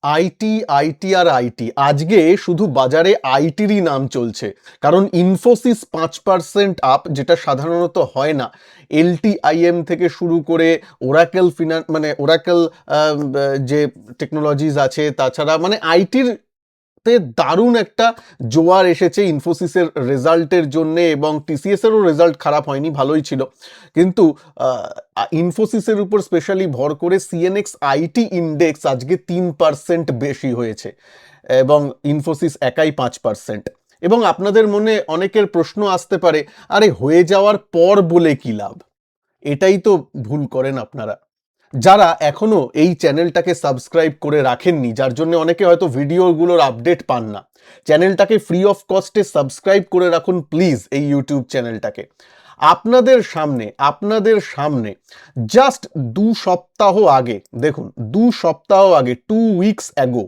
IT, IT R IT. আজকে শুধু বাজারে আইটিরই নাম চলছে। কারণ ইনফোসিস 5% আপ, যেটা সাধারণত হয় না। এলটিআইএম থেকে শুরু করে ওরাকেল মানে ওরাকেল যে টেকনোলজিস আছে, তাছাড়া মানে আইটির তে দারুণ একটা জোয়ার এসেছে ইনফোসিসের রেজাল্টের জন্য, এবং টিসিএস এরও রেজাল্ট খারাপ হয়নি, ভালোই ছিল। কিন্তু ইনফোসিসের উপর স্পেশালি ভর করে সিএনএক্স আইটি ইন্ডেক্স আজকে 3% বেশি হয়েছে, এবং ইনফোসিস একাই 5%। এবং আপনাদের মনে অনেকের প্রশ্ন আসতে পারে, আরে হয়ে যাওয়ার পর বলে কি লাভ? এটাই তো ভুল করেন আপনারা। যারা এখনো এই চ্যানেলটাকে সাবস্ক্রাইব করে রাখেননি, যার জন্য অনেকে হয়তো ভিডিওগুলোর আপডেট পান না, চ্যানেলটাকে ফ্রি অফ কস্টে সাবস্ক্রাইব করে রাখুন প্লিজ এই ইউটিউব চ্যানেলটাকে। আপনাদের সামনে জাস্ট 2 সপ্তাহ আগে, দেখুন 2 সপ্তাহ আগে, 2 উইকস অ্যাগো,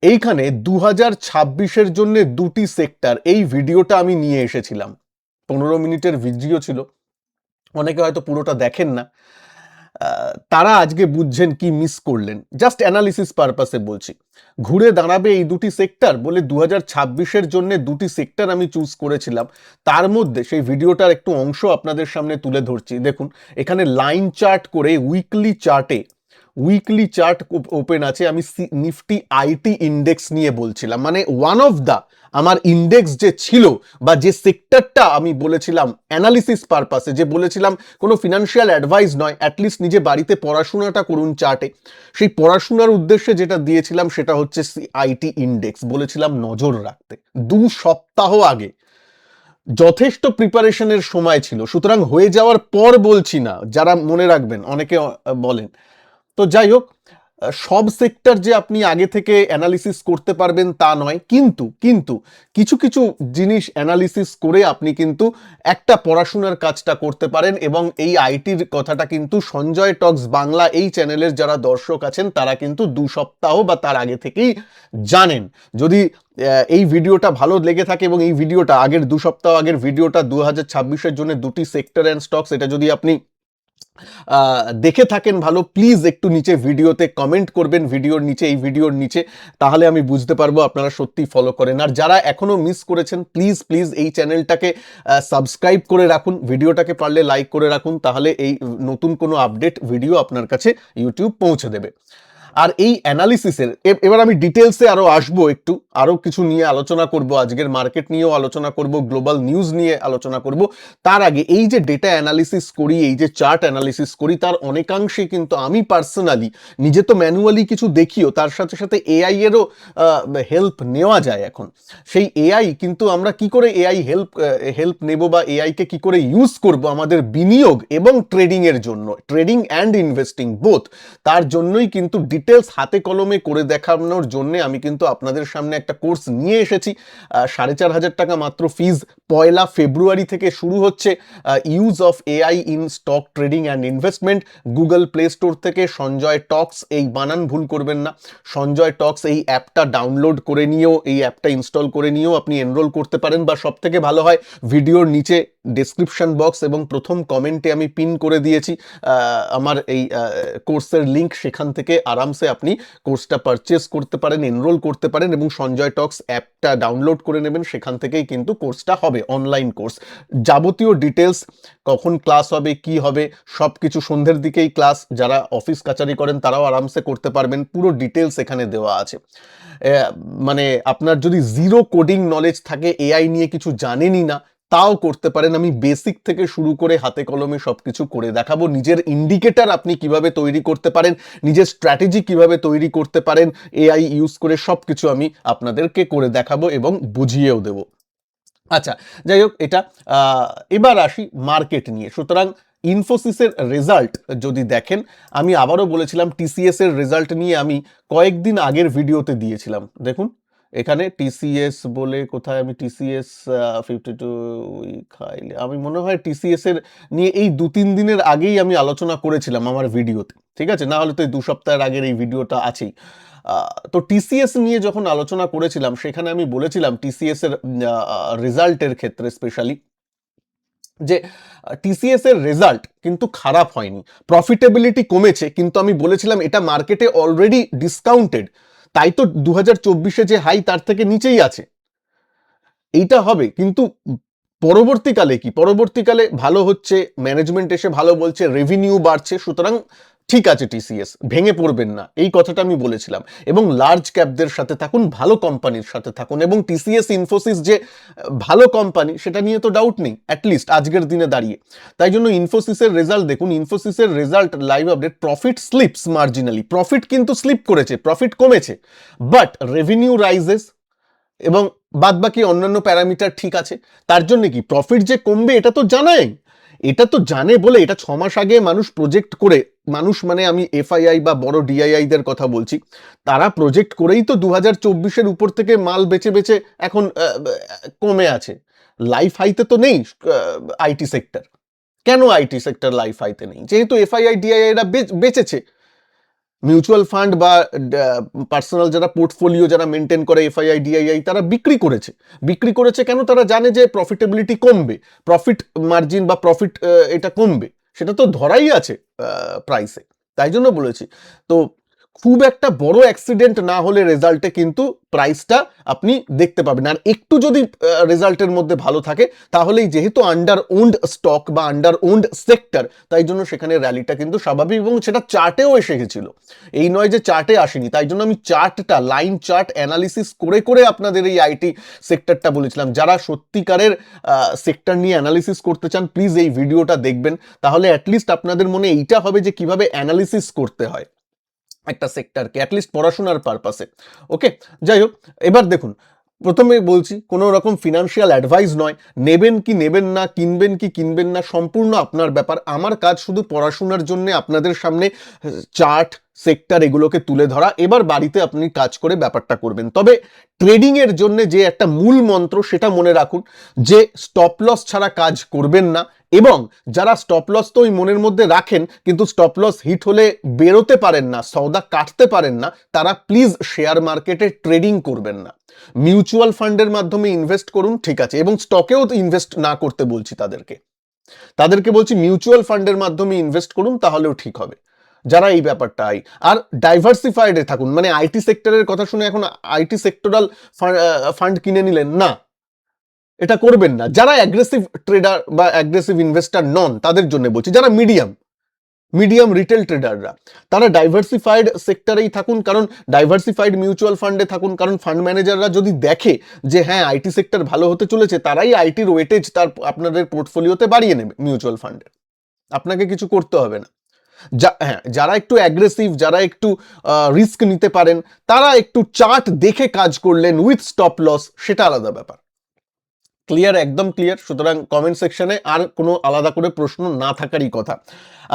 এইখানে 2026-এর জন্য 2টি সেক্টর, এই ভিডিওটা আমি নিয়ে এসেছিলাম। 15 মিনিটের ভিডিও ছিল, অনেকে হয়তো পুরোটা দেখেন না। তারা আজকে বুঝছেন কি মিস করলেন। জাস্ট অ্যানালিসিস পারপাসে বলছি, ঘুরে দাঁড়াবে এই 2টি সেক্টর বলে 2026-এর জন্য 2টি সেক্টর আমি চুজ করেছিলাম। তার মধ্যে সেই ভিডিওটার একটু অংশ আপনাদের সামনে তুলে ধরছি। দেখুন, এখানে লাইন চার্ট করে উইকলি চার্ট ওপেন আছে। আমি নিফটি আইটি ইন্ডেক্স নিয়ে বলছিলাম, মানে ওয়ান অফ দা আমার ইন্ডেক্স যে ছিল, বা যে সেক্টরটা আমি বলেছিলাম অ্যানালিসিস পারপাসে, যে বলেছিলাম কোনো ফিনান্সিয়াল অ্যাডভাইস নয়, অ্যাটলিস্ট নিজে বাড়িতে পড়াশোনাটা করুন চার্টে, সেই পড়াশোনার উদ্দেশ্যে যেটা দিয়েছিলাম সেটা হচ্ছে আইটি ইন্ডেক্স, বলেছিলাম নজর রাখতে। 2 সপ্তাহ আগে যথেষ্ট প্রিপারেশনের সময় ছিল, সুতরাং হয়ে যাওয়ার পর বলছি না, যারা মনে রাখবেন, অনেকে বলেন। তো যাই হোক, সব সেক্টর যে আপনি আগে থেকে অ্যানালিসিস করতে পারবেন তা নয়, কিন্তু কিছু কিছু জিনিস অ্যানালিসিস করে আপনি কিন্তু একটা পড়াশোনার কাজটা করতে পারেন। এবং এই আইটির কথাটা কিন্তু সঞ্জয় টক্স বাংলা এই চ্যানেলের যারা দর্শক আছেন তারা কিন্তু 2 সপ্তাহ বা তার আগে থেকেই জানেন। যদি এই ভিডিওটা ভালো লেগে থাকে, এবং এই ভিডিওটা আগের 2 সপ্তাহ আগের ভিডিওটা 2026-এর জন্য 2টি সেক্টর অ্যান্ড স্টকস, এটা যদি আপনি দেখে থাকেন ভালো, প্লিজ একটু নিচে ভিডিওতে কমেন্ট করবেন, ভিডিওর নিচে, এই ভিডিওর নিচে, তাহলে আমি বুঝতে পারবো আপনারা সত্যি ফলো করেন। আর যারা এখনো মিস করেছেন, প্লিজ এই চ্যানেলটাকে সাবস্ক্রাইব করে রাখুন, ভিডিওটাকে পারলে লাইক করে রাখুন, তাহলে এই নতুন কোনো আপডেট ভিডিও আপনার কাছে ইউটিউব পৌঁছে দেবে। আর এই অ্যানালিসিসের এবার আমি ডিটেলসে আরো আসবো, একটু আরো কিছু নিয়ে আলোচনা করব, আজকের মার্কেট নিয়েও আলোচনা করব, গ্লোবাল নিউজ নিয়ে আলোচনা করব। তার আগে এই যে ডেটা অ্যানালিসিস করি, এই যে চার্ট অ্যানালিসিস করি, তার অনেকাংশে কিন্তু আমি পার্সোনালি নিজে তো ম্যানুয়ালি কিছু দেখিও, তার সাথে সাথে এআই এরও হেল্প নেওয়া যায় এখন। সেই এআই কিন্তু আমরা কি করে এআই হেল্প নেব, বা এআই কে কি করে ইউজ করব আমাদের বিনিয়োগ এবং ট্রেডিং এর জন্য, ট্রেডিং অ্যান্ড ইনভেস্টিং বোথ, তার জন্যই কিন্তু ডিটেলস হাতে কলমে করে দেখানোর জন্য আমি কিন্তু আপনাদের সামনে একটা কোর্স নিয়ে এসেছি। 4,500 টাকা মাত্র ফিজ, 1 ফেব্রুয়ারি থেকে শুরু হচ্ছে। Use of AI in stock trading and investment. Google play store থেকে সঞ্জয় টক্স, এই বানান ভুল করবেন না, সঞ্জয় টক্স, এই অ্যাপটা ডাউনলোড করে নিয়েও, এই অ্যাপটা ইনস্টল করে নিয়েও আপনি এনরোল করতে পারেন। বা সব থেকে ভালো হয়, ভিডিওর নিচে ডেসক্রিপশন বক্স এবং প্রথম কমেন্টে আমি পিন করে দিয়েছি আমার এই কোর্সের লিঙ্ক, সেখান থেকে আরামসে আপনি কোর্সটা পারচেস করতে পারেন, এনরোল করতে পারেন, এবং সঞ্জয় টক্স অ্যাপটা ডাউনলোড করে নেবেন, সেখান থেকেই কিন্তু কোর্সটা হবে, অনলাইন কোর্স। যাবতীয় ডিটেলস, কখন ক্লাস হবে, কি হবে, সব কিছু, সন্ধ্যের দিকেই ক্লাস, যারা অফিস কাচারি করেন তারাও আরামসে করতে পারবেন, পুরো ডিটেলস এখানে দেওয়া আছে। মানে আপনার যদি জিরো কোডিং নলেজ থাকে, এআই নিয়ে কিছু জানেনই না, তাও করতে পারেন। আমি বেসিক থেকে শুরু করে হাতে কলমে সবকিছু করে দেখাবো। নিজের ইন্ডিকেটর আপনি কিভাবে তৈরি করতে পারেন, নিজের স্ট্র্যাটেজি কিভাবে তৈরি করতে পারেন এআই ইউজ করে, সবকিছু আমি আপনাদেরকে করে দেখাবো এবং বুঝিয়েও দেবো। আচ্ছা, যাই হোক, এটা এবার আসি মার্কেট নিয়ে। সুতরাং ইনফোসিসের রেজাল্ট যদি দেখেন, আমি আবারও বলেছিলাম টিসিএস এর রেজাল্ট নিয়ে আমি কয়েকদিন আগের ভিডিওতে দিয়েছিলাম। দেখুন এখানে টিসিএস বলে কোথায়, আমি টিসিএস 52 উইক হাইলে, আমি মনে হয় টিসিএস এর নিয়ে এই 2-3 দিনের আগেই আমি আলোচনা করেছিলাম আমার ভিডিওতে, ঠিক আছে? না হলে তো এই 2 সপ্তাহের আগের এই ভিডিওটা আছেই। তো টিসিএস নিয়ে যখন আলোচনা করেছিলাম, সেখানে আমি বলেছিলাম টিসিএস এর রেজাল্টের ক্ষেত্রে স্পেশালি যে টিসিএস এর রেজাল্ট কিন্তু খারাপ হয়নি, প্রফিটেবিলিটি কমেছে, কিন্তু আমি বলেছিলাম এটা মার্কেটে অলরেডি ডিসকাউন্টেড, তাই তো 2024-এ যে হাই তার থেকে নিচেই আছে। এইটা হবে, কিন্তু পরবর্তীকালে কি, পরবর্তীকালে ভালো হচ্ছে, ম্যানেজমেন্ট এসে ভালো বলছে, রেভিনিউ বাড়ছে, সুতরাং ঠিক আছে, টিসিএস ভেঙে পড়বেন না, এই কথাটা আমি বলেছিলাম। এবং লার্জ ক্যাপদের সাথে থাকুন, ভালো কোম্পানির সাথে থাকুন, এবং টিসিএস ইনফোসিস যে ভালো কোম্পানি সেটা নিয়ে তো ডাউট নেই অ্যাটলিস্ট আজকের দিনে দাঁড়িয়ে। তাই জন্য ইনফোসিসের রেজাল্ট দেখুন, ইনফোসিসের result live update, profit slips marginally, profit কিন্তু স্লিপ করেছে, প্রফিট কমেছে, বাট রেভিনিউ রাইজেস এবং বাদবাকি অন্যান্য প্যারামিটার ঠিক আছে। তার জন্য কি প্রফিট যে কমবে এটা তো জানাই, এটা তো জানে বলে এটা 6 মাস আগে মানুষ প্রজেক্ট করে, মানুষ মানে আমি এফআইআই বা বড় ডিআইআই দের কথা বলছি, তারা প্রজেক্ট করেই তো 2024-এর উপর থেকে মাল বেচে বেচে এখন কমে আছে। লাইফ হাইতে তো নেই আইটি সেক্টর। কেন আইটি সেক্টর লাইফ হাইতে নেই? যেহেতু এফআইআই ডিআইআই রা বেচেছে, মিউচুয়াল ফান্ড বা পার্সোনাল যারা পোর্টফোলিও যারা মেনটেন করে এফআইআই ডিআইআই তারা বিক্রি করেছে। বিক্রি করেছে কেন? তারা জানে যে প্রফিটেবিলিটি কমবে, প্রফিট মার্জিন বা প্রফিট এটা কমবে, সেটা তো ধরাই আছে প্রাইসে। তাই জন্য বলেছি, তো খুব একটা বড় অ্যাক্সিডেন্ট না হলে রেজাল্টে কিন্তু প্রাইসটা আপনি দেখতে পাবেন। আর একটু যদি রেজাল্টের মধ্যে ভালো থাকে তাহলেই, যেহেতু আন্ডার ওন্ড স্টক বা আন্ডার ওন্ড সেক্টর, তাই জন্য সেখানে র্যালিটা কিন্তু স্বাভাবিক, এবং সেটা চার্টেও এসে গেছিল, এই নয় যে চার্টে আসেনি। তাই জন্য আমি চার্টটা, লাইন চার্ট অ্যানালিসিস করে করে আপনাদের এই আইটি সেক্টরটা বলেছিলাম। যারা সত্যিকারের সেক্টর নিয়ে অ্যানালিসিস করতে চান প্লিজ এই ভিডিওটা দেখবেন, তাহলে অ্যাটলিস্ট আপনাদের মনে এইটা হবে যে কিভাবে অ্যানালিসিস করতে হয় একটা সেক্টরকে, অ্যাটলিস্ট পড়াশোনার পারপাসে। ওকে, যাই হোক, এবার দেখুন, প্রথমে বলছি কোনো রকম ফিনান্সিয়াল অ্যাডভাইস নয়, নেবেন কি নেবেন না, কিনবেন কি কিনবেন না, সম্পূর্ণ আপনার ব্যাপার। আমার কাজ শুধু পড়াশোনার জন্য আপনাদের সামনে চার্ট, সেক্টর এগুলোকে তুলে ধরা, এবার বাড়িতে আপনি কাজ করে ব্যাপারটা করবেন। তবে ট্রেডিং এর জন্য যে একটা মূল মন্ত্র সেটা মনে রাখুন, যে স্টপ লস ছাড়া কাজ করবেন না, এবং যারা স্টপ লস তো ওই মনের মধ্যে রাখেন কিন্তু স্টপ লস হিট হলে বেরোতে পারেন না, সওদা কাটতে পারেন না, তারা প্লিজ শেয়ার মার্কেটে ট্রেডিং করবেন না। মিউচুয়াল ফান্ডের মাধ্যমে ইনভেস্ট করুন, ঠিক আছে, এবং স্টকেও ইনভেস্ট না করতে বলছি তাদেরকে বলছি মিউচুয়াল ফান্ডের মাধ্যমে ইনভেস্ট করুন, তাহলেও ঠিক হবে যারা এই ব্যাপারটা। আর ডাইভার্সিফাইডে থাকুন, মানে আইটি সেক্টরের কথা শুনে এখন আইটি সেক্টরাল ফান্ড কিনে নিলেন না, এটা করবেন না। যারা অ্যাগ্রেসিভ ট্রেডার বা অ্যাগ্রেসিভ ইনভেস্টার নন তাদের জন্য বলছি, যারা মিডিয়াম রিটেল ট্রেডাররা, তারা ডাইভার্সিফাইড সেক্টরেই থাকুন, কারণ ডাইভার্সিফাইড মিউচুয়াল ফান্ডে থাকুন, কারণ ফান্ড ম্যানেজাররা যদি দেখে যে হ্যাঁ আইটি সেক্টর ভালো হতে চলেছে, তারাই আইটির ওয়েটেজ তার আপনাদের পোর্টফোলিওতে বাড়িয়ে নেবে মিউচুয়াল ফান্ডে, আপনাকে কিছু করতে হবে না। হ্যাঁ, যারা একটু অ্যাগ্রেসিভ, যারা একটু রিস্ক নিতে পারেন, তারা একটু চার্ট দেখে কাজ করলেন উইথ স্টপ লস, সেটা আলাদা ব্যাপার। ক্লিয়ার, একদম ক্লিয়ার। সুতরাং কমেন্ট সেকশনে আর কোনো আলাদা করে প্রশ্ন না থাকারই কথা।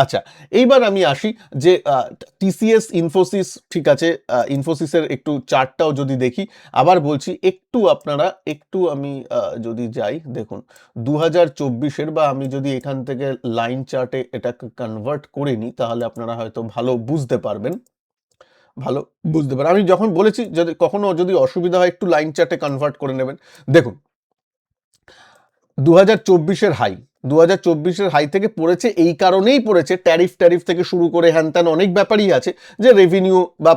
আচ্ছা, এইবার আমি আসি যে টিসিএস, ইনফোসিস, ঠিক আছে, ইনফোসিসের একটু চার্টটাও যদি দেখি, আবার বলছি একটু আপনারা একটু, আমি যদি যাই, দেখুন 2024-এর, বা আমি যদি এখান থেকে লাইন চার্টে এটাকে কনভার্ট করে নিই, তাহলে আপনারা হয়তো ভালো বুঝতে পারবেন। আমি যখন বলেছি যদি কখনো যদি অসুবিধা হয় একটু লাইন চার্টে কনভার্ট করে নেবেন। দেখুন 2024-এর হাই, 2024-এর হাই থেকে পড়েছে, এই কারণেই পড়েছে, ট্যারিফ থেকে শুরু করে হ্যান ত্যান অনেক ব্যাপারই আছে, যে রেভিনিউ বা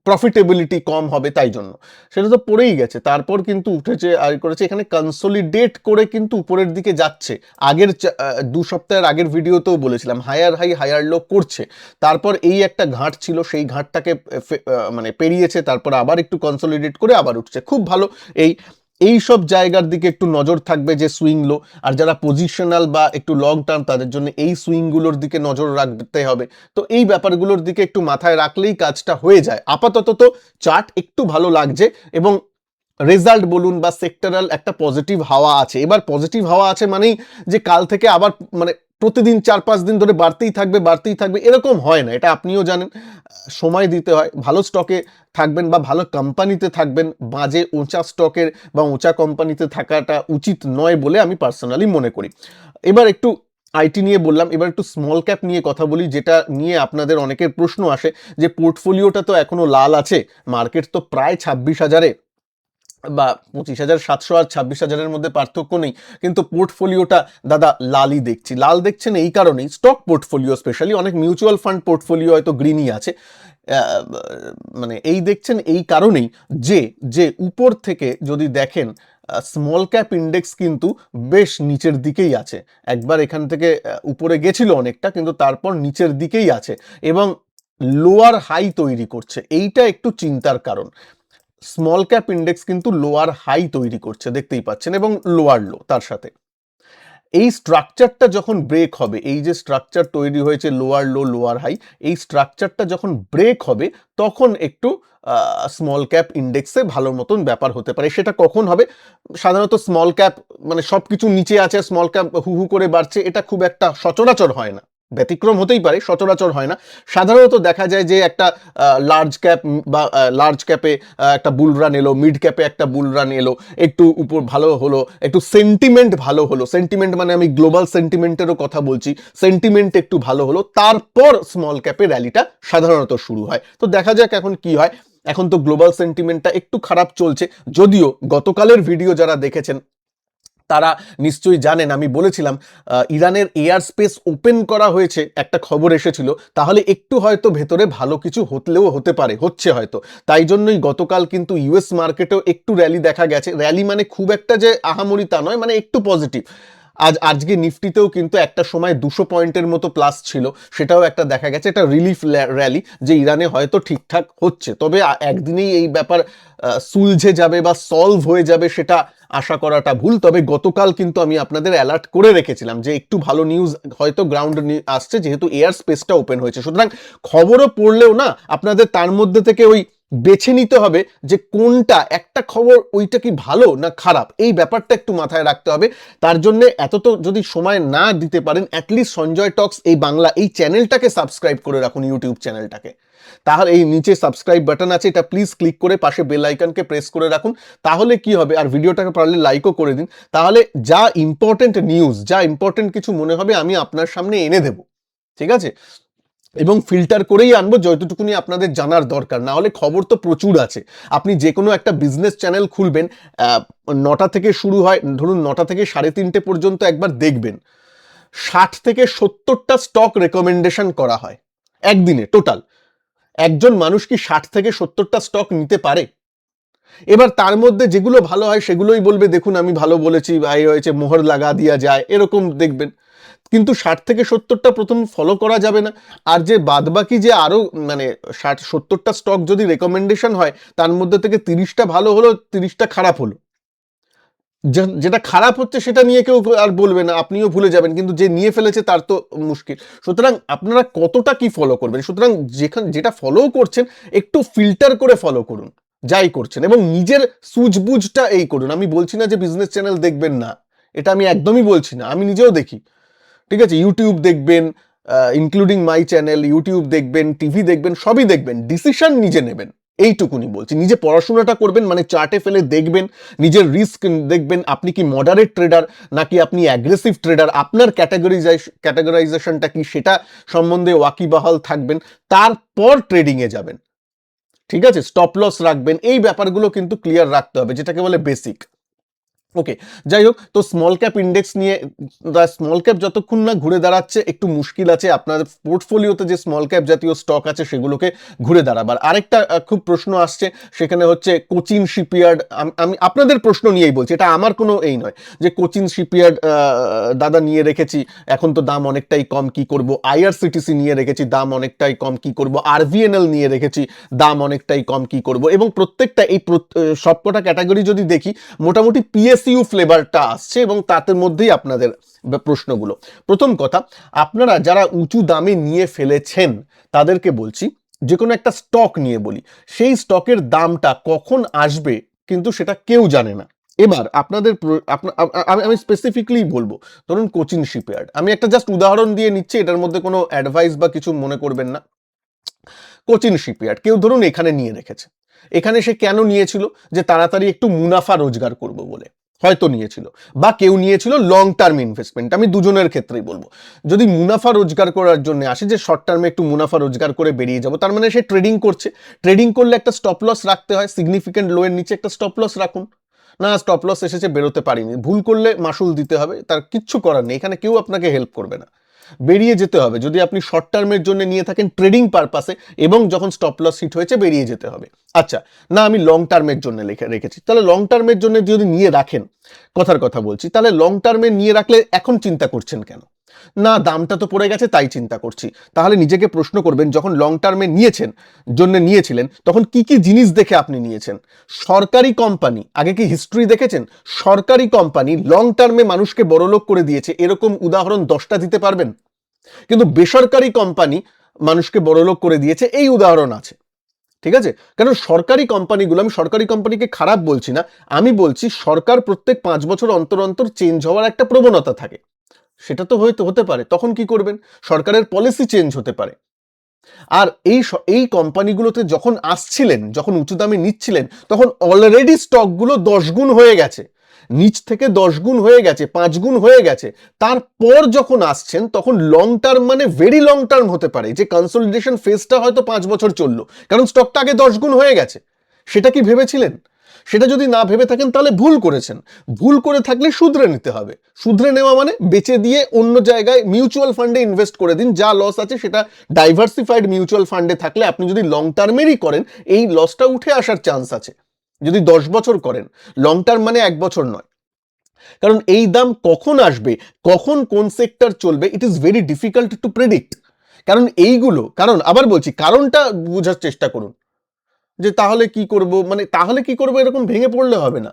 প্রফিটেবিলিটি কম হবে, তাই জন্য সেটা তো পড়েই গেছে। তারপর কিন্তু উঠেছে আর করেছে, এখানে কনসোলিডেট করে কিন্তু উপরের দিকে যাচ্ছে। আগের 2 সপ্তাহের আগের ভিডিওতেও বলেছিলাম হায়ার হাই হায়ার লো করছে, তারপর এই একটা ঘাট ছিল, সেই ঘাটটাকে মানে পেরিয়েছে, তারপর আবার একটু কনসোলিডেট করে আবার উঠছে, খুব ভালো। এই সব জায়গার দিকে একটু নজর থাকবে, যে সুইং লো, আর যারা পজিশনাল বা একটু লং টার্ম তাদের জন্য এই সুইংগুলোর দিকে নজর রাখতে হবে। তো এই ব্যাপারগুলোর দিকে একটু মাথায় রাখলেই কাজটা হয়ে যায়। আপাতত তো চার্ট একটু ভালো লাগছে, এবং রেজাল্ট বলুন বা সেক্টরাল একটা পজিটিভ হাওয়া আছে। এবার পজিটিভ হাওয়া আছে মানেই যে কাল থেকে আবার মানে প্রতিদিন 4-5 দিন ধরে বাড়তেই থাকবে এরকম হয় না, এটা আপনিও জানেন। সময় দিতে হয়, ভালো স্টকে থাকবেন বা ভালো কোম্পানিতে থাকবেন, বাজে উঁচা স্টকের বা উঁচা কোম্পানিতে থাকাটা উচিত নয় বলে আমি পার্সোনালি মনে করি। এবার একটু আইটি নিয়ে বললাম, এবার একটু স্মল ক্যাপ নিয়ে কথা বলি, যেটা নিয়ে আপনাদের অনেকের প্রশ্ন আসে যে পোর্টফোলিওটা তো এখনো লাল আছে, মার্কেট তো প্রায় 26,000-এ, বা 25,700 আর 26,000-এর মধ্যে পার্থক্য নেই, কিন্তু পোর্টফোলিওটা দাদা লালই দেখছি। লাল দেখছেন এই কারণেই, স্টক পোর্টফোলিও স্পেশালি, অনেক মিউচুয়াল ফান্ড পোর্টফোলিও হয়তো গ্রিনই আছে, মানে এই দেখছেন এই কারণেই যে যে উপর থেকে যদি দেখেন স্মল ক্যাপ ইন্ডেক্স কিন্তু বেশ নিচের দিকেই আছে। একবার এখান থেকে উপরে গেছিল অনেকটা, কিন্তু তারপর নিচের দিকেই আছে এবং লোয়ার হাই তৈরি করছে। এইটা একটু চিন্তার কারণ। স্মল ক্যাপ ইন্ডেক্স কিন্তু লোয়ার হাই তৈরি করছে, দেখতেই পাচ্ছেন, এবং লোয়ার লো তার সাথে। এই স্ট্রাকচারটা যখন ব্রেক হবে, এই যে স্ট্রাকচার তৈরি হয়েছে লোয়ার লো লোয়ার হাই, এই স্ট্রাকচারটা যখন ব্রেক হবে তখন একটু স্মল ক্যাপ ইন্ডেক্সে ভালো মতন ব্যাপার হতে পারে। সেটা কখন হবে? সাধারণত স্মল ক্যাপ মানে সবকিছু নিচে আছে, স্মল ক্যাপ হু হু করে বাড়ছে, এটা খুব একটা সচরাচর হয় না। ব্যতিক্রম হতেই পারে, সচরাচর হয় না। সাধারণত দেখা যায় যে একটা লার্জ ক্যাপ বা লার্জ ক্যাপে একটা বুল রান এলো, মিড ক্যাপে একটা বুল রান এলো, একটু উপর ভালো হলো, একটু সেন্টিমেন্ট ভালো হলো, সেন্টিমেন্ট মানে আমি গ্লোবাল সেন্টিমেন্টেরও কথা বলছি, সেন্টিমেন্ট একটু ভালো হলো, তারপর স্মল ক্যাপে র্যালিটা সাধারণত শুরু হয়। তো দেখা যাক এখন কি হয়। এখন তো গ্লোবাল সেন্টিমেন্টটা একটু খারাপ চলছে, যদিও গতকালের ভিডিও যারা দেখেছেন তারা নিশ্চয়ই জানেন আমি বলেছিলাম ইরানের এয়ার স্পেস ওপেন করা হয়েছে, একটা খবর এসেছিল, তাহলে একটু হয়তো ভেতরে ভালো কিছু হতেও হতে পারে, হচ্ছে হয়তো। তাই জন্যই গতকাল কিন্তু ইউএস মার্কেটেও একটু র্যালি দেখা গেছে। র্যালি মানে খুব একটা যে আহামরি তা নয়, মানে একটু পজিটিভ। আজকে নিফটিতেও কিন্তু একটা সময় 200 পয়েন্টের মতো প্লাস ছিল, সেটাও একটা দেখা গেছে, এটা রিলিফ র্যালি, যে ইরানে হয়তো ঠিকঠাক হচ্ছে। তবে একদিনেই এই ব্যাপার সুলঝে যাবে বা সলভ হয়ে যাবে সেটা আশা করাটা ভুল। তবে গতকাল কিন্তু আমি আপনাদের অ্যালার্ট করে রেখেছিলাম যে একটু ভালো নিউজ হয়তো গ্রাউন্ড আসছে, যেহেতু এয়ার স্পেসটা ওপেন হয়েছে। সুতরাং খবরও পড়লেও না আপনাদের তার মধ্যে থেকে ওই বেছে নিতে হবে যে কোনটা একটা খবর, ওইটা কি ভালো না খারাপ, এই ব্যাপারটা একটু মাথায় রাখতে হবে। তার জন্য এত তো যদি সময় না দিতে পারেন, অ্যাটলিস্ট সঞ্জয় টক্স এই বাংলা এই চ্যানেলটাকে সাবস্ক্রাইব করে রাখুন, ইউটিউব চ্যানেলটাকে। তাহলে এই নিচে সাবস্ক্রাইব বাটন আছে, এটা প্লিজ ক্লিক করে পাশে বেল আইকনকে প্রেস করে রাখুন। তাহলে কি হবে, আর ভিডিওটাকে পারলে লাইকও করে দিন, তাহলে যা ইম্পর্টেন্ট নিউজ, যা ইম্পর্টেন্ট কিছু মনে হবে আমি আপনার সামনে এনে দেব, ঠিক আছে? এবং ফিল্টার করেই আনবো যতটুকুনি আপনাদের জানার দরকার। না হলে খবর তো প্রচুর আছে। আপনি যে কোনো একটা বিজনেস চ্যানেল খুলবেন, 9টা থেকে শুরু হয়, ধরুন 9টা থেকে 3:30 পর্যন্ত একবার দেখবেন 60 থেকে 70টা স্টক রেকমেন্ডেশন করা হয় একদিনে টোটাল। একজন মানুষ কি 60 থেকে 70টা স্টক নিতে পারে? এবার তার মধ্যে যেগুলো ভালো হয় সেগুলোই বলবে, দেখুন আমি ভালো বলেছি, ভাই হয়েছে, মোহর লাগা দিয়া যায়, এরকম দেখবেন। কিন্তু 60 থেকে 70টা প্রথম ফলো করা যাবে না। আর যে বাদবাকি যে আরো মানে 60-70টা স্টক যদি রেকমেন্ডেশন হয়, তার মধ্যে থেকে 30টা ভালো হলো, 30টা খারাপ হলো, যেটা খারাপ হচ্ছে সেটা নিয়ে কেউ আর বলবে না, আপনিও ভুলে যাবেন, কিন্তু যে নিয়ে ফেলেছে তার তো মুশকিল। সুতরাং আপনারা কতটা কি ফলো করবেন, সুতরাং যেটা ফলো করছেন একটু ফিল্টার করে ফলো করুন যাই করছেন, এবং নিজের সুঝবুঝটা এই করুন। আমি বলছি না যে বিজনেস চ্যানেল দেখবেন না, এটা আমি একদমই বলছি না, আমি নিজেও দেখি, ঠিক আছে? ইউটিউব দেখবেন, ইনক্লুডিং মাই চ্যানেল, ইউটিউব দেখবেন, টিভি দেখবেন, সবই দেখবেন, ডিসিশন নিজে নেবেন, এইটুকুনি বলছি। নিজে পড়াশোনাটা করবেন, মানে চার্টে ফেলে দেখবেন, নিজের রিস্ক দেখবেন, আপনি কি মডারেট ট্রেডার নাকি আপনি অ্যাগ্রেসিভ ট্রেডার, আপনার ক্যাটাগরাইজেশনটা কি সেটা সম্বন্ধে ওয়াকিবহাল থাকবেন, তারপর ট্রেডিংয়ে যাবেন, ঠিক আছে? স্টপ লস রাখবেন, এই ব্যাপারগুলো কিন্তু ক্লিয়ার রাখতে হবে, যেটাকে বলে বেসিক। ওকে, যাই হোক, তো স্মল ক্যাপ ইন্ডেক্স নিয়ে, স্মল ক্যাপ যতক্ষণ না ঘুরে দাঁড়াচ্ছে একটু মুশকিল আছে আপনার পোর্টফোলিওতে যে স্মল ক্যাপ জাতীয় স্টক আছে সেগুলোকে ঘুরে দাঁড়াবার। আরেকটা খুব প্রশ্ন আসছে, সেখানে হচ্ছে কোচিন শিপইয়ার্ড। আমি আপনাদের প্রশ্ন নিয়েই বলছি, এটা আমার কোনো এই নয়, যে কোচিন শিপইয়ার্ড দাদা নিয়ে রেখেছি, এখন তো দাম অনেকটাই কম, কি করব? আইআরসিটিসি নিয়ে রেখেছি, দাম অনেকটাই কম, কি করব? আরভিএনএল নিয়ে রেখেছি, দাম অনেকটাই কম, কি করব? এবং প্রত্যেকটা এই সবকটা ক্যাটাগরি যদি দেখি, মোটামুটি পিএসইউ ফ্লেভারটা আসছে, এবং তাদের মধ্যেই আপনাদের প্রশ্নগুলো। প্রথম কথা, আপনারা যারা উঁচু দামে নিয়ে ফেলেছেন তাদেরকে বলছি, যে কোনো একটা স্টক নিয়ে বলি, সেই স্টকের দামটা কখন আসবে কিন্তু সেটা কেউ জানে না। এবার আপনাদের আমি স্পেসিফিকলি বলবো, ধরুন কোচিন শিপইয়ার্ড, আমি একটা জাস্ট উদাহরণ দিয়ে নিচ্ছি, এটার মধ্যে কোনো অ্যাডভাইস বা কিছু মনে করবেন না। কোচিন শিপইয়ার্ড কেউ ধরুন এখানে নিয়ে রেখেছে, এখানে সে কেন নিয়েছিল? যে তাড়াতাড়ি একটু মুনাফা রোজগার করব বলে। হয়তো নিয়েছিল, বা কেউ নিয়েছিল লং টার্ম ইনভেস্টমেন্ট। আমি দুজনের ক্ষেত্রেই বলবো। যদি মুনাফা রোজগার করার জন্য আসে, যে শর্ট টার্মে একটু মুনাফা রোজগার করে বেরিয়ে যাব, তার মানে সে ট্রেডিং করছে। ট্রেডিং করলে একটা স্টপ লস রাখতে হয়, সিগনিফিকেন্ট লো এর নিচে একটা স্টপ লস রাখুন। না, স্টপ লস এসেছে, বেরোতে পারিনি, ভুল করলে মাসুল দিতে হবে, তার কিচ্ছু করার নেই, এখানে কেউ আপনাকে হেল্প করবে না, বেরিয়ে যেতে হবে। যদি আপনি শর্ট টার্মের জন্য নিয়ে থাকেন ট্রেডিং পারপাসে, এবং যখন স্টপ লস হিট হয়েছে বেরিয়ে যেতে হবে। আচ্ছা, না আমি লং টার্মের জন্য রেখেছি, তাহলে লং টার্মের জন্য যদি নিয়ে রাখেন, কথার কথা বলছি, তাহলে লং টার্মে নিয়ে রাখলে এখন চিন্তা করছেন কেন? না, দামটা তো পড়ে গেছে তাই চিন্তা করছি। তাহলে নিজেকে প্রশ্ন করবেন, যখন লং টার্মে নিয়েছিলেন, তখন কি কি জিনিস দেখে আপনি নিয়েছেন? সরকারি কোম্পানি, আগে কি হিস্ট্রি দেখেছেন? সরকারি কোম্পানি লং টার্মে মানুষকে বড়লোক করে দিয়েছে, এরকম উদাহরণ 10টা দিতে পারবেন? কিন্তু বেসরকারি কোম্পানি মানুষকে বড়লোক করে দিয়েছে, এই উদাহরণ আছে। ঠিক আছে? কারণ সরকারি কোম্পানিগুলো, আমি সরকারি কোম্পানিকে খারাপ বলছি না, আমি বলছি সরকার প্রত্যেক 5 বছর অন্তর অন্তর চেঞ্জ হওয়ার একটা প্রবণতা থাকে। সেটা তো হতে পারে, তখন কি করবেন? সরকারের পলিসি চেঞ্জ হতে পারে। আর এই কোম্পানিগুলোতে যখন আসছিলেন, যখন উঁচু দামে নিচ্ছিলেন, তখন অলরেডি স্টকগুলো 10 গুণ হয়ে গেছে, নিচ থেকে 10 গুণ হয়ে গেছে, 5 গুণ হয়ে গেছে। তারপর যখন আসছেন, তখন লং টার্ম মানে ভেরি লং টার্ম হতে পারে, যে কনসলিডেশন ফেজটা হয়তো 5 বছর চললো, কারণ স্টকটা আগে 10 গুণ হয়ে গেছে। সেটা কি ভেবেছিলেন? সেটা যদি না ভেবে থাকেন তাহলে ভুল করেছেন। ভুল করে থাকলে শুধরে নিতে হবে। শুধরে নেওয়া মানে বেচে দিয়ে অন্য জায়গায় মিউচুয়াল ফান্ডে ইনভেস্ট করে দিন, যা লস আছে সেটা ডাইভার্সিফাইড মিউচুয়াল ফান্ডে থাকলে আপনি যদি লং টার্মেরই করেন, এই লসটা উঠে আসার চান্স আছে। যদি 10 বছর করেন, লং টার্ম মানে 1 বছর নয়। কারণ এই দাম কখন আসবে, কখন কোন সেক্টর চলবে, it is very difficult to predict. কারণ আবার বলছি, কারণটা বোঝার চেষ্টা করুন। যে তাহলে কি করব, মানে তাহলে কি করব এরকম ভেঙে পড়লে হবে না।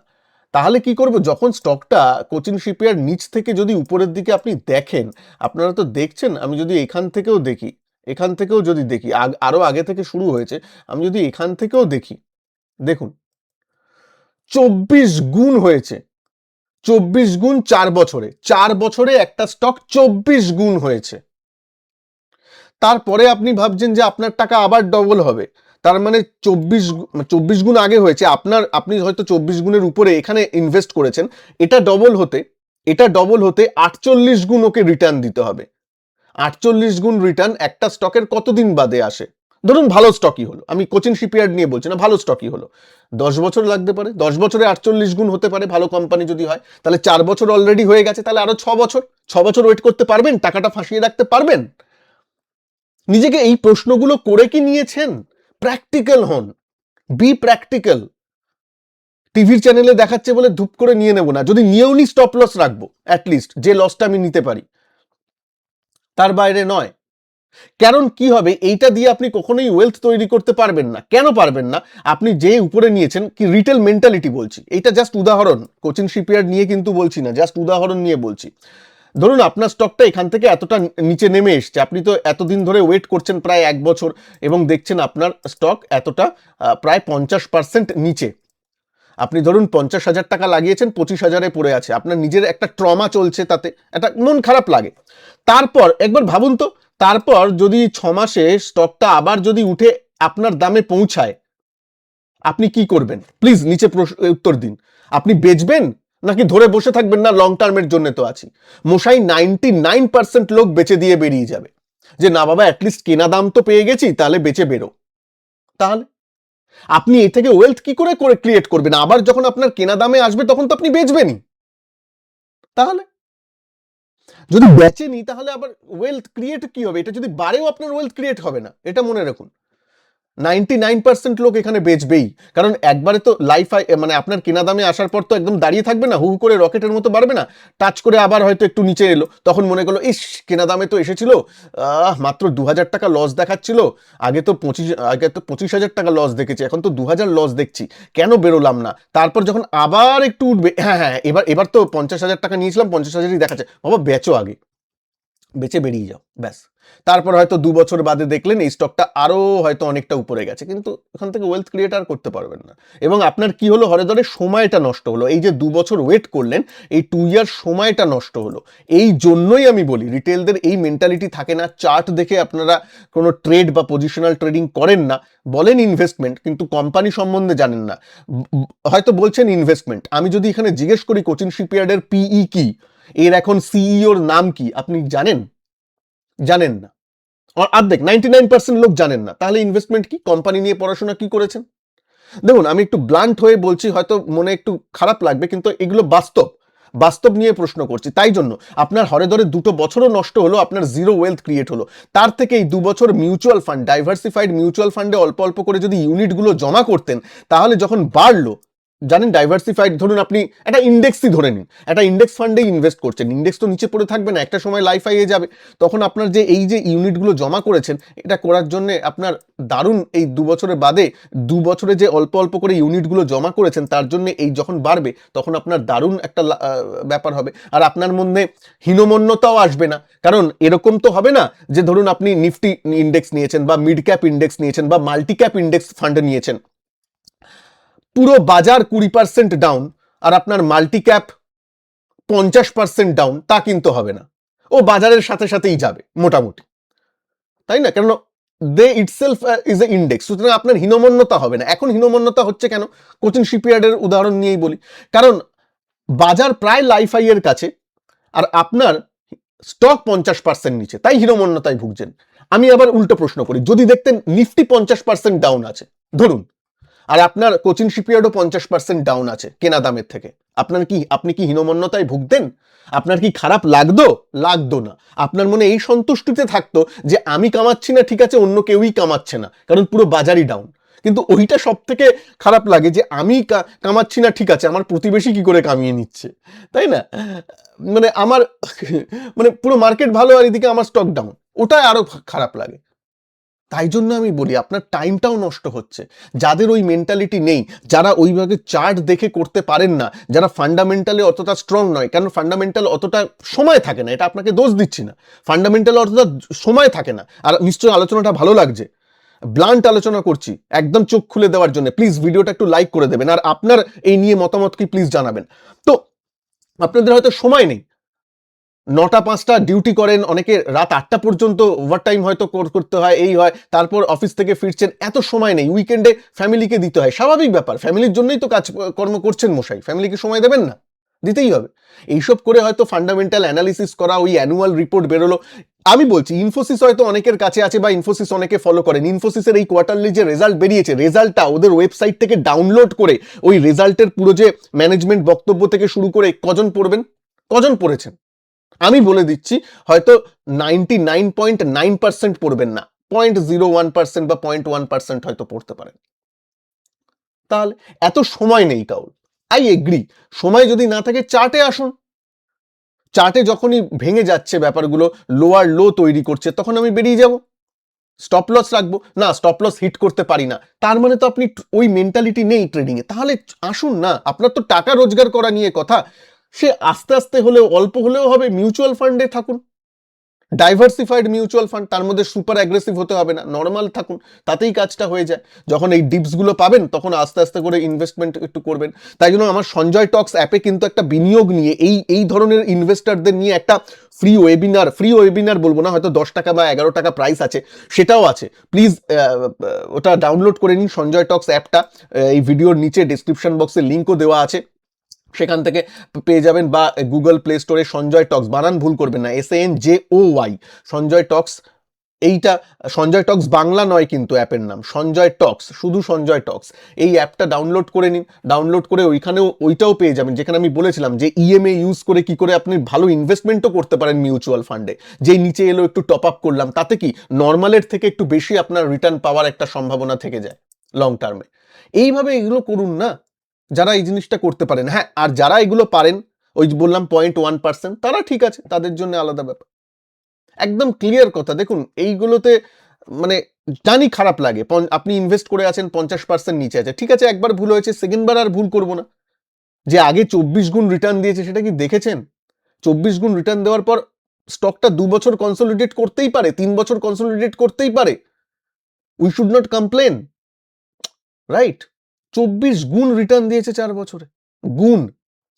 তাহলে কি করব, যখন স্টকটা কোচিন শিপইয়ার্ড নিচ থেকে যদি উপরের দিকে আপনি দেখেন, আপনারা তো দেখছেন, আমি যদি এখান থেকেও দেখি, এখান থেকেও যদি দেখি, আরো আগে থেকে শুরু হয়েছে, আমি যদি এখান থেকেও দেখি, দেখুন 24 গুণ হয়েছে। 24 গুণ 4 বছরে, 4 বছরে একটা স্টক 24 গুণ হয়েছে। তারপরে আপনি ভাবছেন যে আপনার টাকা আবার ডবল হবে, তার মানে 24 গুণ আগে হয়েছে, আপনি হয়তো 24 গুণের উপরে এখানে ইনভেস্ট করেছেন, এটা ডবল হতে 48 গুণ ওকে রিটার্ন দিতে হবে। 48 গুণ রিটার্ন একটা স্টকের কতদিন বাদে আসে? ধরুন ভালো স্টকই হলো, আমি কোচিন শিপইয়ার্ড নিয়ে বলছি না, ভালো স্টকই হলো, 10 বছর লাগতে পারে, 10 বছরে 48 গুণ হতে পারে ভালো কোম্পানি যদি হয়, তাহলে 4 বছর অলরেডি হয়ে গেছে, তাহলে আরো 6 বছর ওয়েট করতে পারবেন? টাকাটা ফাঁসিয়ে রাখতে পারবেন? নিজেকে এই প্রশ্নগুলো করে কি নিয়েছেন? প্র্যাকটিক্যাল হন, বি প্র্যাকটিক্যাল। টিভির চ্যানেলে দেখাচ্ছে বলে ধূপ করে নিয়ে নেব না, যদি নিয়েও নি স্টপ লস রাখবো, অ্যাটলিস্ট যে লসটা আমি নিতে পারি, তার বাইরে নয়। কারণ কি হবে, এইটা দিয়ে আপনি কখনোই ওয়েলথ তৈরি করতে পারবেন না। কেন পারবেন না? আপনি যে উপরে নিয়েছেন, কি রিটেল মেন্টালিটি বলছি, এইটা জাস্ট উদাহরণ, কোচিন শিপইয়ার্ড নিয়ে কিন্তু বলছি না, জাস্ট উদাহরণ নিয়ে বলছি। ধরুন আপনার স্টকটা এখান থেকে এতটা নিচে নেমে এসছে, আপনি তো এতদিন ধরে ওয়েট করছেন প্রায় 1 বছর, এবং দেখছেন আপনার স্টক এতটা প্রায় 50% নিচে। আপনি ধরুন 50,000 টাকা লাগিয়েছেন, 25,000-এ পড়ে আছে, আপনার নিজের একটা ট্রমা চলছে, তাতে একটা মন খারাপ লাগে। তারপর একবার ভাবুন তো, তারপর যদি 6 মাসে স্টকটা আবার যদি উঠে আপনার দামে পৌঁছায়, আপনি কি করবেন? প্লিজ নিচে উত্তর দিন। আপনি বেচবেন নাকি ধরে বসে থাকবেন, না লং টার্মের জন্য তো আছি? মশাই 99% লোক বেচে দিয়ে বেরিয়ে যাবে, যে না বাবা অ্যাটলিস্ট কেনা দাম তো পেয়ে গেছি, তাহলে বেচে বেরো। তাহলে আপনি এ থেকে ওয়েলথ কি করে ক্রিয়েট করবেন? আবার যখন আপনার কেনা দামে আসবে তখন তো আপনি বেচবেনই। তাহলে যদি বেচেনি, তাহলে আবার ওয়েলথ ক্রিয়েট কি হবে? এটা যদি বাড়েও আপনার ওয়েলথ ক্রিয়েট হবে না, এটা মনে রাখুন। 99% লোক এখানে বেচবেই, কারণ একবারে তো মানে আপনার কেনা দামে আসার পর তো একদম দাঁড়িয়ে থাকবে না, হু হু করে রকেটের মতো বাড়বে না, টাচ করে আবার হয়তো একটু নিচে এলো, তখন মনে করলো ইস কেনা দামে তো এসেছিল, মাত্র 2,000 টাকা লস দেখাচ্ছিল, আগে তো 25,000 টাকা লস দেখেছি, এখন তো 2,000 লস দেখছি, কেন বেরোলাম না? তারপর যখন আবার একটু উঠবে, হ্যাঁ, এবার তো 50,000 টাকা নিয়েছিলাম, 50,000ই দেখাচ্ছে, বাবা বেচো আগে। বেচে বেরিয়ে যাও, ব্যাস। তারপর হয়তো 2 বছর বাদে দেখলেন এই স্টকটা আরো হয়তো অনেকটা উপরে গেছে, কিন্তু ওখান থেকে ওয়েলথ ক্রিয়েট আর করতে পারবেন না। এবং আপনার কি হলো, হরে ধরে সময়টা নষ্ট হলো। এই যে 2 বছর ওয়েট করলেন, এই 2 ইয়ার সময়টা নষ্ট হলো। এই জন্যই আমি বলি রিটেলদের এই মেন্টালিটি থাকে না। চার্ট দেখে আপনারা কোনো ট্রেড বা পজিশনাল ট্রেডিং করেন না, বলেন ইনভেস্টমেন্ট, কিন্তু কোম্পানি সম্বন্ধে জানেন না। হয়তো বলছেন ইনভেস্টমেন্ট, আমি যদি এখানে জিজ্ঞেস করি কোচিন শিপইয়ার্ডের পিই কি, এর এখন সিইওর নাম কি, আপনি জানেন? জানেন না। অর্ধেক 99% লোক জানেন না। তাহলে ইনভেস্টমেন্ট কি, কোম্পানি নিয়ে পড়াশোনা কি করেছেন? দেখুন, আমি একটু ব্লান্ট হয়ে বলছি, হয়তো মনে একটু খারাপ লাগবে, কিন্তু এগুলো বাস্তব। বাস্তব নিয়ে প্রশ্ন করছি। তাই জন্য আপনার হরে ধরে 2 বছরও নষ্ট হলো, আপনার জিরো ওয়েলথ ক্রিয়েট হলো। তার থেকে এই 2 বছর মিউচুয়াল ফান্ড, ডাইভার্সিফাইড মিউচুয়াল ফান্ডে অল্প অল্প করে যদি ইউনিটগুলো জমা করতেন, তাহলে যখন বাড়লো, জানেন ডাইভার্সিফাইড, ধরুন আপনি একটা ইন্ডেক্সই ধরে নিন, একটা ইন্ডেক্স ফান্ডে ইনভেস্ট করছেন, ইন্ডেক্স তো নিচে পড়ে থাকবে না, একটা সময় লাইফ হাইয়ে যাবে। তখন আপনার যে এই যে ইউনিটগুলো জমা করেছেন, এটা করার জন্য আপনার দারুণ, এই 2 বছরের বাদে 2 বছরে যে অল্প অল্প করে ইউনিটগুলো জমা করেছেন, তার জন্য এই যখন বাড়বে, তখন আপনার দারুণ একটা ব্যাপার হবে। আর আপনার মধ্যে হীনমন্যতাও আসবে না, কারণ এরকম তো হবে না যে ধরুন আপনি নিফটি ইন্ডেক্স নিয়েছেন বা মিড ক্যাপ ইন্ডেক্স নিয়েছেন বা মাল্টি ক্যাপ ইন্ডেক্স ফান্ড নিয়েছেন, পুরো বাজার 20% ডাউন আর আপনার মাল্টি ক্যাপ 50% ডাউন, তা কিন্তু হবে না। ও বাজারের সাথে সাথেই যাবে মোটামুটি, তাই না? কারণ দে ইটসেলফ ইজ এ ইন্ডেক্স, সুতরাং আপনার হীনমন্যতা হবে না। এখন হীনমন্যতা হচ্ছে কেন? কোচিন শিপইয়ার্ডের উদাহরণ নিয়েই বলি। কারণ বাজার প্রায় লাইফ হাই এর কাছে, আর আপনার স্টক 50% নিচে, তাই হীনমন্যতায় ভুগছেন। আমি আবার উল্টো প্রশ্ন করি, যদি দেখতেন নিফটি 50% ডাউন আছে ধরুন, আর আপনার কোচিন শিপইয়ার্ডও 50% ডাউন আছে কেনা দামের থেকে, আপনি কি হীনমন্যতায় ভুগতেন? আপনার কি খারাপ লাগতো? লাগতো না। আপনার মনে এই সন্তুষ্টিতে থাকতো যে আমি কামাচ্ছি না, ঠিক আছে, অন্য কেউই কামাচ্ছে না, কারণ পুরো বাজারই ডাউন। কিন্তু ওইটা সব থেকে খারাপ লাগে যে আমি কামাচ্ছি না, ঠিক আছে, আমার প্রতিবেশী কি করে কামিয়ে নিচ্ছে, তাই না? মানে আমার মানে পুরো মার্কেট ভালো আর এদিকে আমার স্টক ডাউন, ওটাই আরো খারাপ লাগে। তাই জন্য আমি বলি আপনার টাইমটাও নষ্ট হচ্ছে। যাদের ওই মেন্টালিটি নেই, যারা ওইভাবে চার্ট দেখে করতে পারেন না, যারা ফান্ডামেন্টালি অতটা স্ট্রং নয়, কারণ ফান্ডামেন্টাল অতটা সময় থাকে না, এটা আপনাকে দোষ দিচ্ছি না, ফান্ডামেন্টাল অতটা সময় থাকে না। আর নিশ্চয়ই আলোচনাটা ভালো লাগছে, ব্লান্ট আলোচনা করছি একদম চোখ খুলে দেওয়ার জন্য। প্লিজ ভিডিওটা একটু লাইক করে দেবেন, আর আপনার এই নিয়ে মতামত কি প্লিজ জানাবেন। তো আপনাদের হয়তো সময় নেই, 9টা-5টা ডিউটি করেন, অনেকে রাত 8টা পর্যন্ত ওভারটাইম হয়তো করতে হয়, এই হয়, তারপর অফিস থেকে ফিরছেন, এত সময় নেই, উইকেন্ডে ফ্যামিলিকে দিতে হয়, স্বাভাবিক ব্যাপার, ফ্যামিলির জন্যই তো কাজ কর্ম করছেন মশাই, ফ্যামিলিকে সময় দেবেন না? দিতেই হবে। এইসব করে হয়তো ফান্ডামেন্টাল অ্যানালিসিস করা, ওই অ্যানুয়াল রিপোর্ট বেরোলো, আমি বলছি ইনফোসিস হয়তো অনেকের কাছে আছে বা ইনফোসিস অনেকে ফলো করেন, ইনফোসিসের এই কোয়ার্টারলি যে রেজাল্ট বেরিয়েছে, রেজাল্টটা ওদের ওয়েবসাইট থেকে ডাউনলোড করে ওই রেজাল্টের পুরো যে ম্যানেজমেন্ট বক্তব্য থেকে শুরু করে কজন পড়বেন? কজন পড়েছেন? আমি বলে দিচ্ছি, হয়তো 99.9% পড়বেন না, 0.01% বা 0.1% হয়তো পড়তে পারেন। তাহলে এত সময় নেই কাউর। আই এগ্রি, সময় যদি না থাকে চার্টে আসুন। চার্টে যখনই ভেঙে যাচ্ছে ব্যাপারগুলো, লোয়ার লো তৈরি করছে, তখন আমি বেরিয়ে যাব, স্টপ লস রাখবো। না, স্টপ লস হিট করতে পারি না, তার মানে তো আপনি ওই মেন্টালিটি নেই ট্রেডিং এ। তাহলে আসুন না, আপনার তো টাকা রোজগার করা নিয়ে কথা, সে আস্তে আস্তে হলেও, অল্প হলেও হবে, মিউচুয়াল ফান্ডে থাকুন, ডাইভার্সিফাইড মিউচুয়াল ফান্ড, তার মধ্যে সুপার অ্যাগ্রেসিভ হতে হবে না, নর্মাল থাকুন, তাতেই কাজটা হয়ে যায়। যখন এই ডিপসগুলো পাবেন, তখন আস্তে আস্তে করে ইনভেস্টমেন্ট একটু করবেন। তাই জন্য আমার সঞ্জয় টক্স অ্যাপে কিন্তু একটা বিনিয়োগ নিয়ে, এই ধরনের ইনভেস্টারদের নিয়ে একটা ফ্রি ওয়েবিনার বলবো না, হয়তো 10 টাকা বা 11 টাকা প্রাইস আছে, সেটাও আছে। প্লিজ ওটা ডাউনলোড করে নিন, সঞ্জয় টক্স অ্যাপটা, এই ভিডিওর নিচে ডিসক্রিপশন বক্সে লিঙ্কও দেওয়া আছে, সেখান থেকে পেয়ে যাবেন, বা গুগল প্লে স্টোরে সঞ্জয় টক্স, বানান ভুল করবেন না, SANJOY, সঞ্জয় টক্স। এইটা সঞ্জয় টক্স বাংলা নয় কিন্তু অ্যাপের নাম, সঞ্জয় টক্স, শুধু সঞ্জয় টক্স। এই অ্যাপটা ডাউনলোড করে নিন, ডাউনলোড করে ওইখানেও ওইটাও পেয়ে যাবেন, যেখানে আমি বলেছিলাম যে ইএমএ ইউজ করে কি করে আপনি ভালো ইনভেস্টমেন্টও করতে পারেন মিউচুয়াল ফান্ডে, যেই নিচে এলো একটু টপ আপ করলাম, তাতে কি নর্মালের থেকে একটু বেশি আপনার রিটার্ন পাওয়ার একটা সম্ভাবনা থেকে যায় লং টার্মে। এইভাবে এগুলো করুন না, যারা এই জিনিসটা করতে পারেন। হ্যাঁ, আর যারা এগুলো পারেন, ওই যে বললাম 0.1%, তারা ঠিক আছে, তাদের জন্য আলাদা ব্যাপার। একদম ক্লিয়ার কথা। দেখুন এইগুলোতে মানে জানি খারাপ লাগে, আপনি ইনভেস্ট করে আছেন 50% নিচে আছে, ঠিক আছে, একবার ভুল হয়েছে, সেকেন্ড বার আর ভুল করবো না। যে আগে 24 গুণ রিটার্ন দিয়েছে, সেটা কি দেখেছেন? 24 গুণ রিটার্ন দেওয়ার পর স্টকটা 2 বছর কনসলিডেট করতেই পারে, 3 বছর কনসলিডেট করতেই পারে। We should not complain, right? 24 গুণ রিটার্ন দিয়েছে 4 বছরে। গুণ,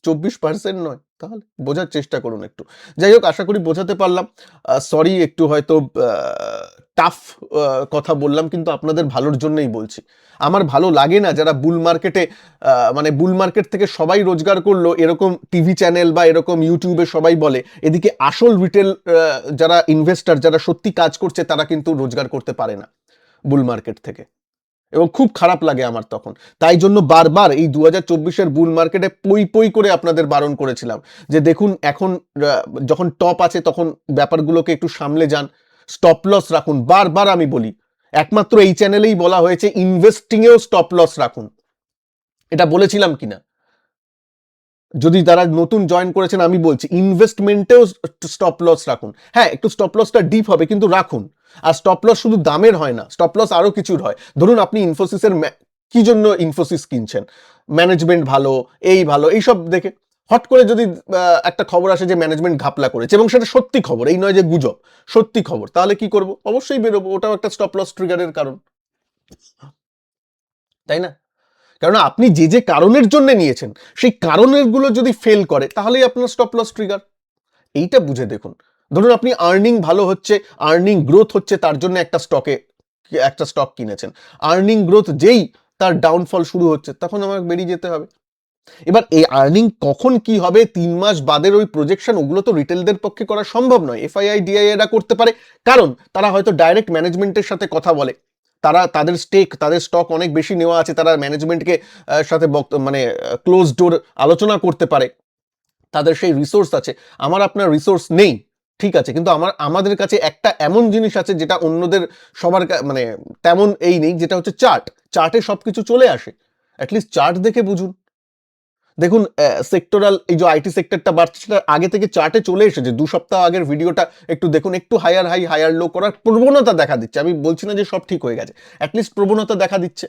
24% নয়। তাহলে বোঝার চেষ্টা করুন একটু। যাই হোক, আশা করি বোঝাতে পারলাম। সরি, একটু হয়তো টাফ কথা বললাম, কিন্তু আপনাদের ভালোর জন্যই বলছি। আমার ভালো লাগে না যারা বুল মার্কেটে মানে বুল মার্কেট থেকে সবাই রোজগার করলো এরকম টিভি চ্যানেল বা এরকম ইউটিউবে সবাই বলে, এদিকে আসল রিটেল যারা ইনভেস্টর, যারা সত্যি কাজ করছে, তারা কিন্তু রোজগার করতে পারে না বুল মার্কেট থেকে। এবং খুব খারাপ লাগে আমার তখন। তাই জন্য বারবার এই 2024-এর বুল মার্কেটে পই পই করে আপনাদের বারণ করেছিলাম যে দেখুন, এখন যখন টপ আছে তখন ব্যাপারগুলোকে একটু সামলে যান, স্টপ লস রাখুন। বারবার আমি বলি, একমাত্র এই চ্যানেলেই বলা হয়েছে ইনভেস্টিংয়েও স্টপ লস রাখুন। এটা বলেছিলাম কিনা? যদি তারা নতুন জয়েন করেছেন, আমি বলছি ইনভেস্টমেন্টেও স্টপ লস রাখুন। হ্যাঁ, একটু স্টপ লসটা ডিপ হবে, কিন্তু রাখুন। আর স্টপ লস শুধু দামের হয় না, স্টপ লস আরো কিছুর হয়। ধরুন আপনি ইনফোসিসের কি জন্য ইনফোসিস কিনছেন? ম্যানেজমেন্ট ভালো, এই ভালো, এইসব দেখে। হট করে যদি একটা খবর আসে যে ম্যানেজমেন্ট ঘাপলা করেছে, এবং সেটা সত্যি খবর, এই নয় যে গুজব, সত্যি খবর, তাহলে কি করব? অবশ্যই বেরোবো। ওটাও একটা স্টপ লস ট্রিগারের কারণ, তাই না? কারণ আপনি যে যে কারণের জন্য নিয়েছেন, সেই কারণের গুলো যদি ফেল করে, তাহলেই আপনার স্টপ লস ট্রিগার। এইটা বুঝে দেখুন। ধরুন আপনি আর্নিং ভালো হচ্ছে, আর্নিং গ্রোথ হচ্ছে, তার জন্য একটা স্টক কিনেছেন। আর্নিং গ্রোথ যেই তার ডাউনফল শুরু হচ্ছে, তখন আমাকে বেরিয়ে যেতে হবে। এবার এই আর্নিং কখন কি হবে, 3 মাস বাদের ওই প্রজেকশন, ওগুলো তো রিটেলদের পক্ষে করা সম্ভব নয়। এফআইআই ডিআই এরা করতে পারে, কারণ তারা হয়তো ডাইরেক্ট ম্যানেজমেন্টের সাথে কথা বলে। তারা তাদের তাদের স্টক অনেক বেশি নেওয়া আছে, তারা ম্যানেজমেন্টকে সাথে মানে ক্লোজ ডোর আলোচনা করতে পারে, তাদের সেই রিসোর্স আছে। আমার আপনার রিসোর্স নেই, ঠিক আছে, কিন্তু আমাদের কাছে একটা এমন জিনিস আছে যেটা অন্যদের সবার মানে তেমন এই নেই, যেটা হচ্ছে চার্ট। চার্টে সবকিছু চলে আসে। অ্যাটলিস্ট চার্ট দেখে বুঝুন। দেখুন, সেক্টরাল এই যে আইটি সেক্টরটা বাড়ছে, সেটা আগে থেকে চার্টে চলে এসেছে। 2 সপ্তাহ আগের ভিডিওটা একটু দেখুন, একটু হায়ার হাই হায়ার লো করার প্রবণতা দেখা দিচ্ছে। আমি বলছি না যে সব ঠিক হয়ে গেছে, অ্যাটলিস্ট প্রবণতা দেখা দিচ্ছে।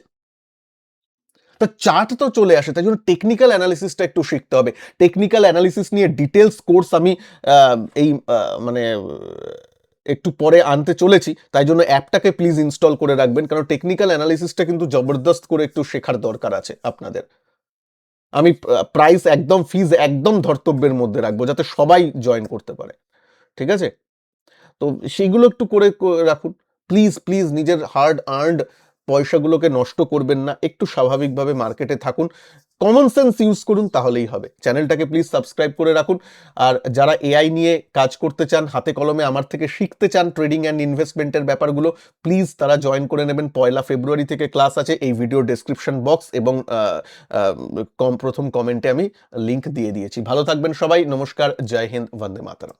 তো চার্ট তো চলে আসে, তাই জন্য টেকনিক্যাল অ্যানালিসিসটা একটু শিখতে হবে। টেকনিক্যাল অ্যানালিসিস নিয়ে ডিটেলস কোর্স আমি এই মানে একটু পরে আনতে চলেছি। তাই জন্য অ্যাপটাকে প্লিজ ইনস্টল করে রাখবেন, কারণ টেকনিক্যাল অ্যানালিসিসটা কিন্তু জবরদস্ত করে একটু শেখার দরকার আছে আপনাদের। আমি প্রাইস একদম, ফিজ একদম ধর্তব্যের মধ্যে রাখবো, যাতে সবাই জয়েন করতে পারে। ঠিক আছে? তো সেইগুলো একটু করে রাখুন। প্লিজ, প্লিজ নিজের হার্ড আর্নড পয়সাগুলোকে নষ্ট করবেন না। একটু স্বাভাবিকভাবে মার্কেটে থাকুন। কমন সেন্স ইউজ করুন, তাহলেই হবে। চ্যানেলটাকে প্লিজ সাবস্ক্রাইব করে রাখুন। আর যারা এআই নিয়ে কাজ করতে চান, হাতে কলমে আমার থেকে শিখতে চান ট্রেডিং অ্যান্ড ইনভেস্টমেন্টের ব্যাপারগুলো, প্লিজ তারা জয়েন করে নেবেন। 1 ফেব্রুয়ারি থেকে ক্লাস আছে। এই ভিডিওর ডেসক্রিপশন বক্স এবং প্রথম কমেন্টে আমি লিংক দিয়ে দিয়েছি। ভালো থাকবেন সবাই। নমস্কার, জয় হিন্দ, বন্দে মাতরম।